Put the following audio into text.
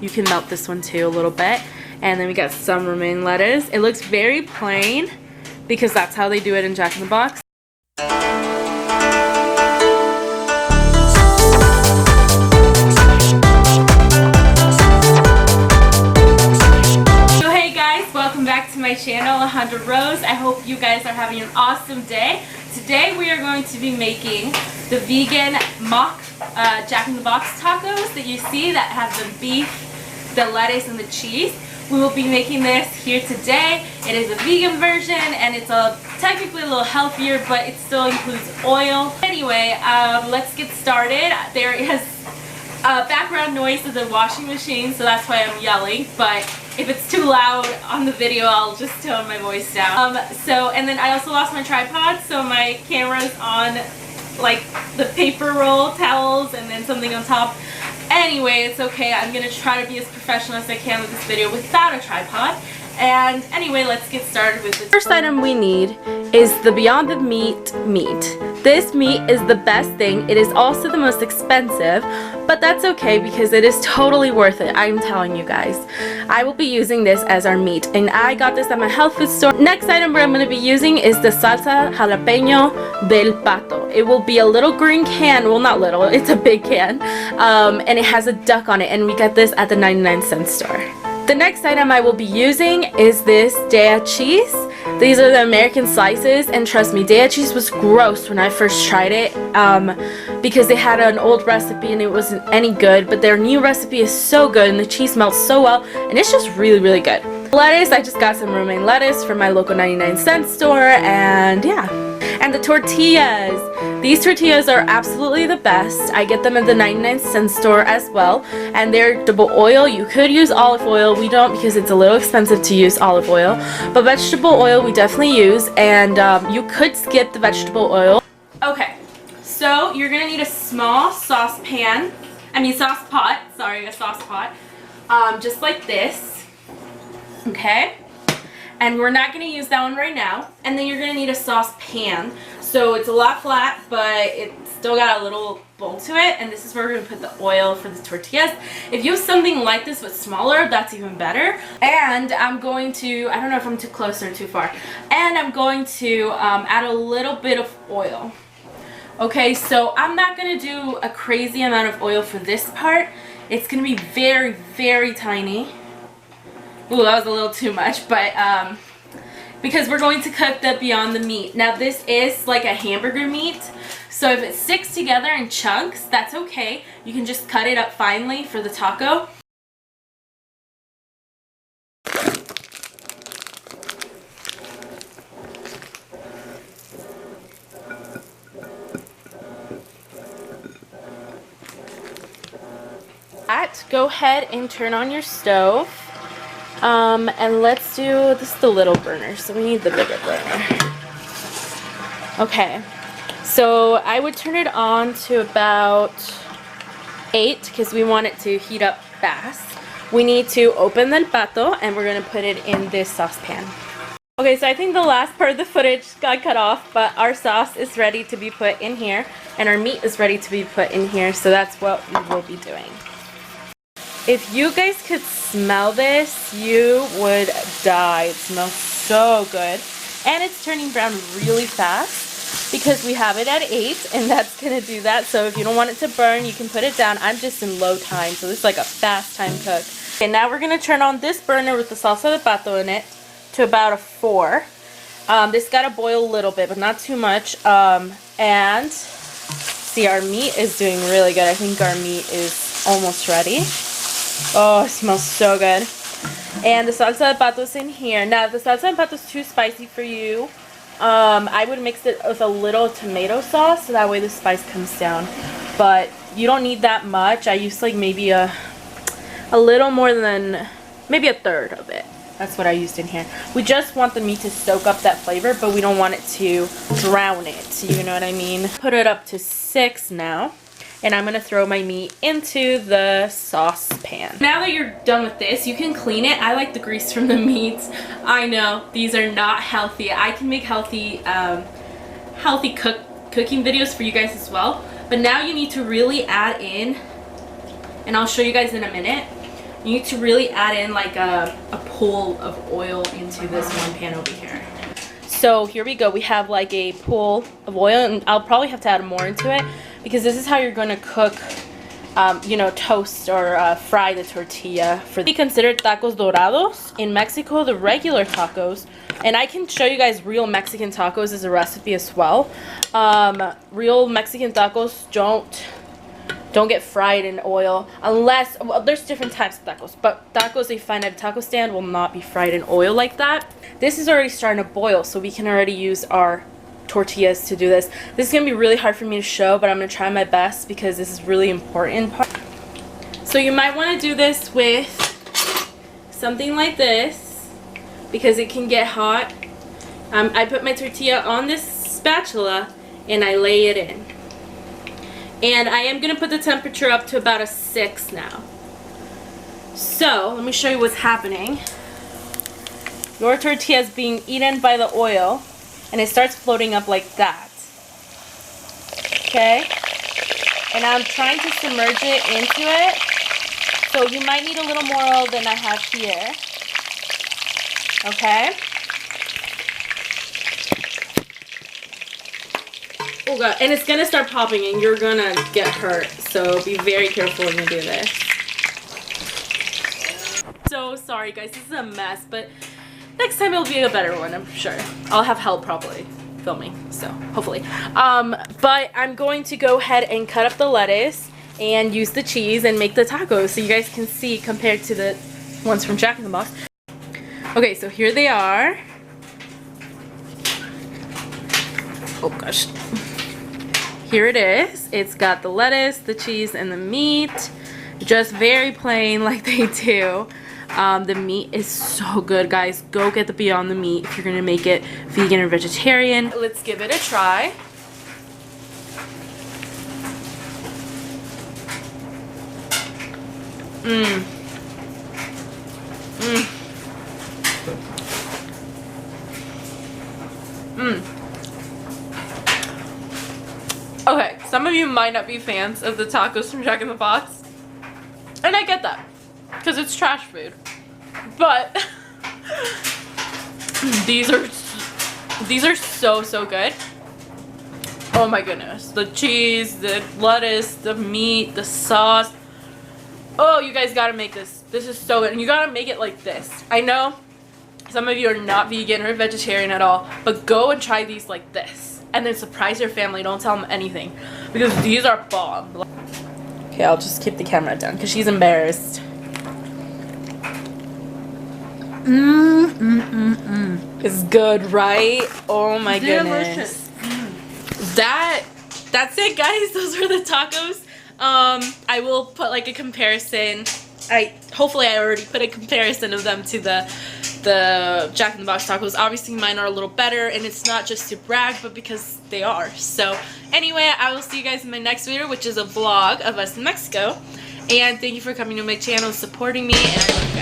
you can melt this one too a little bit. And then we got some romaine lettuce. It looks very plain because that's how they do it in Jack in the Box. So hey guys, welcome back to my channel, Alejandra Rose. I hope you guys are having an awesome day. Today we are going to be making the vegan mock Jack in the Box tacos that you see that have the beef, the lettuce, and the cheese. We will be making this here today. It is a vegan version and it's technically a little healthier, but it still includes oil. Anyway, let's get started. There is background noise of the washing machine, so that's why I'm yelling, but if it's too loud on the video, I'll just tone my voice down. And then I also lost my tripod, so my camera's on like the paper roll towels and then something on top. Anyway, it's okay. I'm gonna try to be as professional as I can with this video without a tripod. And anyway, let's get started with the first item we need is the Beyond the Meat meat. This meat is the best thing. It is also the most expensive, but that's okay because it is totally worth it. I'm telling you guys. I will be using this as our meat, and I got this at my health food store. Next item I'm going to be using is the salsa jalapeño del pato. It will be a little green can. Well, not little. It's a big can, and it has a duck on it, and we got this at the 99-cent store. The next item I will be using is this Daiya cheese. These are the American slices, and trust me, Daiya cheese was gross when I first tried it because they had an old recipe and it wasn't any good, but their new recipe is so good and the cheese melts so well and it's just really, really good. Lettuce, I just got some romaine lettuce from my local 99-cent store, and yeah. And the tortillas. These tortillas are absolutely the best. I get them at the 99-cent store as well, and they're vegetable oil. You could use olive oil. We don't because it's a little expensive to use olive oil, but vegetable oil we definitely use, and you could skip the vegetable oil. Okay, so you're gonna need a small sauce pot, just like this, okay? And we're not going to use that one right now. And then you're going to need a saucepan. So it's a lot flat, but it's still got a little bowl to it. And this is where we're going to put the oil for the tortillas. If you have something like this but smaller, that's even better. And I'm going to, I don't know if I'm too close or too far. And I'm going to add a little bit of oil. Okay, so I'm not going to do a crazy amount of oil for this part. It's going to be very, very tiny. Ooh, that was a little too much, but because we're going to cook the Beyond the Meat. Now this is like a hamburger meat, so if it sticks together in chunks, that's okay. You can just cut it up finely for the taco. Go ahead and turn on your stove. And let's do this is the little burner, so we need the bigger burner. Okay, so I would turn it on to about 8 because we want it to heat up fast. We need to open the pato and we're going to put it in this saucepan. Okay, so I think the last part of the footage got cut off, but our sauce is ready to be put in here and our meat is ready to be put in here, so that's what we will be doing. If you guys could smell this, you would die. It smells so good. And it's turning brown really fast because we have it at 8, and that's going to do that. So if you don't want it to burn, you can put it down. I'm just in low time, so this is like a fast time cook. Okay, now we're going to turn on this burner with the salsa de pato in it to about a 4. This got to boil a little bit, but not too much. And see, our meat is doing really good. I think our meat is almost ready. Oh, it smells so good. And the salsa de pato's in here. Now, if the salsa de pato's too spicy for you, I would mix it with a little tomato sauce so that way the spice comes down. But you don't need that much. I used like maybe a little more than, maybe a third of it. That's what I used in here. We just want the meat to soak up that flavor, but we don't want it to drown it. You know what I mean? Put it up to 6 now. And I'm going to throw my meat into the saucepan. Now that you're done with this, you can clean it. I like the grease from the meats. I know, these are not healthy. I can make healthy cooking videos for you guys as well. But now you need to really add in, and I'll show you guys in a minute, You need to really add in like a pool of oil into this one pan over here. So here we go. We have like a pool of oil, and I'll probably have to add more into it because this is how you're going to cook, you know, toast or fry the tortilla. For we consider tacos dorados in Mexico, the regular tacos, and I can show you guys real Mexican tacos as a recipe as well. Real Mexican tacos don't get fried in oil unless, well, there's different types of tacos, but tacos they find at a taco stand will not be fried in oil like that. This is already starting to boil, so we can already use our tortillas to do this. This is gonna be really hard for me to show, but I'm gonna try my best because this is really important part. So you might want to do this with something like this because it can get hot. I put my tortilla on this spatula and I lay it in. And I am going to put the temperature up to about a 6 now. So, let me show you what's happening. Your tortilla is being eaten by the oil, and it starts floating up like that. Okay? And I'm trying to submerge it into it. So you might need a little more oil than I have here. Okay? Oh god, and it's gonna start popping and you're gonna get hurt, so be very careful when you do this. So sorry guys, this is a mess, but next time it'll be a better one, I'm sure. I'll have help probably filming, so hopefully. But I'm going to go ahead and cut up the lettuce and use the cheese and make the tacos so you guys can see compared to the ones from Jack in the Box. Okay, so here they are. Oh gosh. Here it is. It's got the lettuce, the cheese, and the meat. Just very plain like they do. The meat is so good, guys. Go get the Beyond the Meat if you're going to make it vegan or vegetarian. Let's give it a try. Okay, some of you might not be fans of the tacos from Jack in the Box, and I get that, because it's trash food, but these are so good. Oh my goodness, the cheese, the lettuce, the meat, the sauce. Oh, you guys gotta make this. This is so good, and you gotta make it like this. I know some of you are not vegan or vegetarian at all, but go and try these like this. And then surprise your family. Don't tell them anything. Because these are bomb. Okay, I'll just keep the camera down because she's embarrassed. It's good, right? Oh my goodness. That's it, guys. Those are the tacos. I will put like a comparison. Hopefully I already put a comparison of them to the Jack in the Box tacos. Obviously mine are a little better, and it's not just to brag, but because they are. So anyway, I will see you guys in my next video, which is a vlog of us in Mexico. And thank you for coming to my channel, supporting me, and